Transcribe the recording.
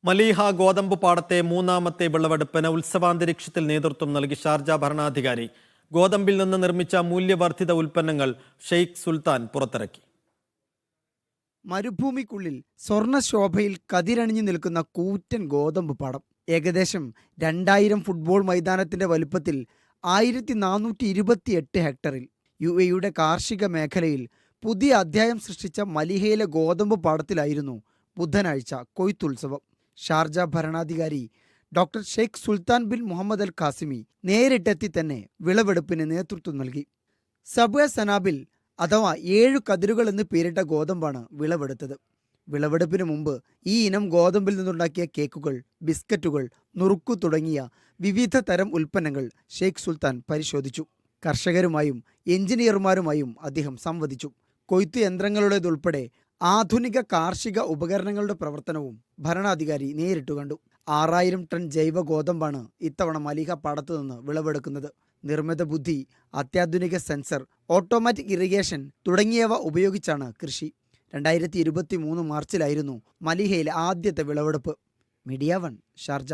Mleiha ഗോതമ്പ് പാടത്തെ മൂന്നാമത്തെ വിളവെടുപ്പിന് ഉത്സവാന്തരീക്ഷത്തിൽ നേതൃത്വം നൽകി ഷാർജ ഭരണാധികാരി. ഗോതമ്പിൽ നിന്ന് നിർമ്മിച്ച മൂല്യവർദ്ധിത ഉൽപ്പന്നങ്ങൾ ഷെയ്ഖ് സുൽത്താൻ പുറത്തിറക്കി. മരുഭൂമിക്കുള്ളിൽ സ്വർണ്ണശോഭയിൽ കതിരണിഞ്ഞു നിൽക്കുന്ന കൂറ്റൻ ഗോതമ്പ് പാടം. ഏകദേശം 2000 ഫുട്ബോൾ മൈതാനത്തിന്റെ വലുപ്പത്തിൽ 1428 ഹെക്ടറിൽ UAEയുടെ കാർഷിക മേഖലയിൽ പുതിയ അധ്യായം സൃഷ്ടിച്ച മലിഹയിലെ ഗോതമ്പ് പാടത്തിലായിരുന്നു ബുധനാഴ്ച കൊയ്ത്തുത്സവം. ഷാർജ ഭരണാധികാരി doctor Sheikh Sultan bin Muhammad Al Qasimi നേരിട്ടെത്തി തന്നെ വിളവെടുപ്പിന് നേതൃത്വം നൽകി. സബ്വ സനാബിൽ അഥവാ 7 കതിരുകൾ എന്ന് പേരിട്ട ഗോതമ്പാണ് വിളവെടുത്തത്. വിളവെടുപ്പിന് മുമ്പ് ഈ ഇനം ഗോതമ്പിൽ നിന്നുണ്ടാക്കിയ കേക്കുകൾ, ബിസ്ക്കറ്റുകൾ, നുറുക്കു തുടങ്ങിയ വിവിധ തരം ഉൽപ്പന്നങ്ങൾ ഷെയ്ഖ് സുൽത്താൻ പരിശോധിച്ചു. കർഷകരുമായും എഞ്ചിനീയർമാരുമായും അദ്ദേഹം സംവദിച്ചു. കൊയ്ത്തു യന്ത്രങ്ങളുടേതുൾപ്പെടെ ആധുനിക കാർഷിക ഉപകരണങ്ങളുടെ പ്രവർത്തനവും ഭരണാധികാരി നേരിട്ടു കണ്ടു. 6000 ടൺ ജൈവ ഗോതമ്പാണ് ഇത്തവണ മലീഹ പാടത്തു നിന്ന് വിളവെടുക്കുന്നത്. നിർമ്മിത ബുദ്ധി, അത്യാധുനിക സെൻസർ, ഓട്ടോമാറ്റിക് ഇറിഗേഷൻ തുടങ്ങിയവ ഉപയോഗിച്ചാണ് കൃഷി. 2023 മാർച്ചിലായിരുന്നു മലീഹയിലെ ആദ്യത്തെ വിളവെടുപ്പ്. Media 1 Sharjah.